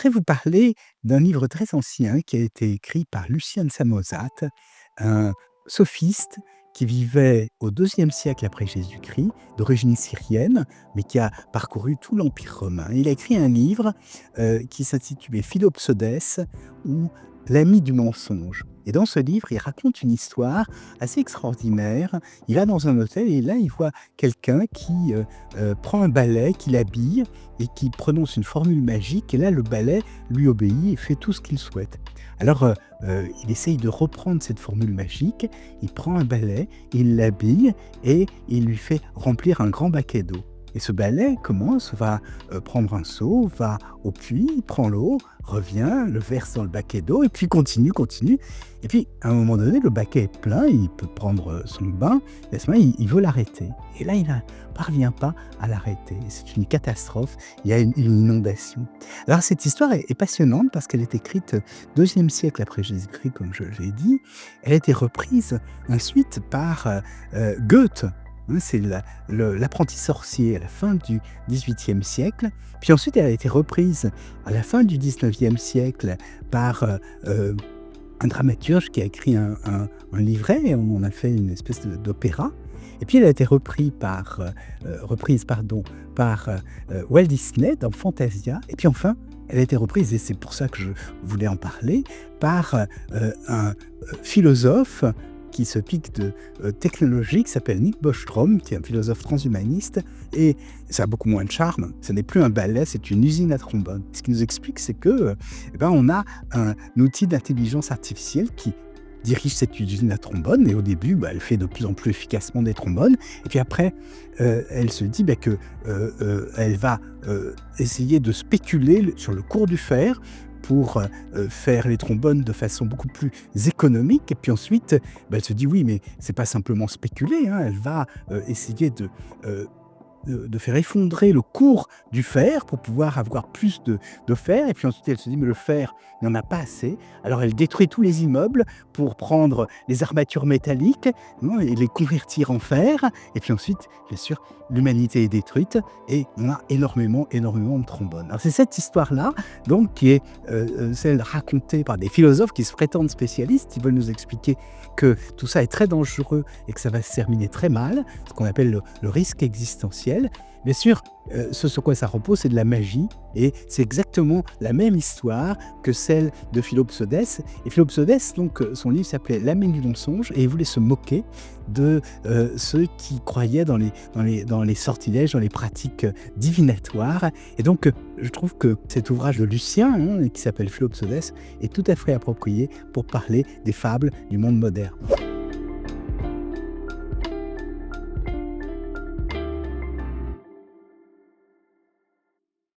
voudrais vous parler d'un livre très ancien qui a été écrit par Lucien Samosate, un sophiste qui vivait au IIe siècle après Jésus-Christ, d'origine syrienne, mais qui a parcouru tout l'Empire romain. Il a écrit un livre qui s'intitulait Philopsodès ou L'ami du mensonge. Et dans ce livre, il raconte une histoire assez extraordinaire. Il va dans un hôtel et là, il voit quelqu'un qui prend un balai, qui l'habille et qui prononce une formule magique. Et là, le balai lui obéit et fait tout ce qu'il souhaite. Alors, il essaye de reprendre cette formule magique. Il prend un balai, il l'habille et il lui fait remplir un grand baquet d'eau. Et ce balai va prendre un seau, va au puits, prend l'eau, revient, le verse dans le baquet d'eau, et puis continue. Et puis, à un moment donné, le baquet est plein, il peut prendre son bain, et à ce moment-là, il veut l'arrêter. Et là, il ne parvient pas à l'arrêter. C'est une catastrophe, il y a une inondation. Alors, cette histoire est passionnante parce qu'elle est écrite au IIe siècle après Jésus-Christ, comme je l'ai dit. Elle a été reprise ensuite par Goethe. C'est l'apprenti sorcier à la fin du XVIIIe siècle. Puis ensuite, elle a été reprise à la fin du XIXe siècle par un dramaturge qui a écrit un livret, et on en a fait une espèce d'opéra. Et puis elle a été reprise par Walt Disney dans Fantasia. Et puis enfin, elle a été reprise, et c'est pour ça que je voulais en parler, par un philosophe qui se pique de technologie, qui s'appelle Nick Bostrom, qui est un philosophe transhumaniste, et ça a beaucoup moins de charme. Ce n'est plus un balai, c'est une usine à trombone. Ce qui nous explique, c'est que on a un outil d'intelligence artificielle qui dirige cette usine à trombone, et au début, elle fait de plus en plus efficacement des trombones, et puis après, elle se dit que elle va essayer de spéculer sur le cours du fer, pour faire les trombones de façon beaucoup plus économique. Et puis ensuite, elle se dit oui, mais c'est pas simplement spéculer, elle va essayer de faire effondrer le cours du fer pour pouvoir avoir plus de fer. Et puis ensuite, elle se dit, mais le fer, il n'y en a pas assez. Alors, elle détruit tous les immeubles pour prendre les armatures métalliques et les convertir en fer. Et puis ensuite, bien sûr, l'humanité est détruite et on a énormément de trombones. Alors, c'est cette histoire-là, donc, qui est celle racontée par des philosophes qui se prétendent spécialistes. Ils veulent nous expliquer que tout ça est très dangereux et que ça va se terminer très mal, ce qu'on appelle le risque existentiel. Bien sûr, ce sur quoi ça repose, c'est de la magie, et c'est exactement la même histoire que celle de Philopsodès. Et Philopsodès, donc, son livre s'appelait L'ami du mensonge, et il voulait se moquer de ceux qui croyaient dans les sortilèges, dans les pratiques divinatoires. Et donc, je trouve que cet ouvrage de Lucien, qui s'appelle Philopsodès, est tout à fait approprié pour parler des fables du monde moderne.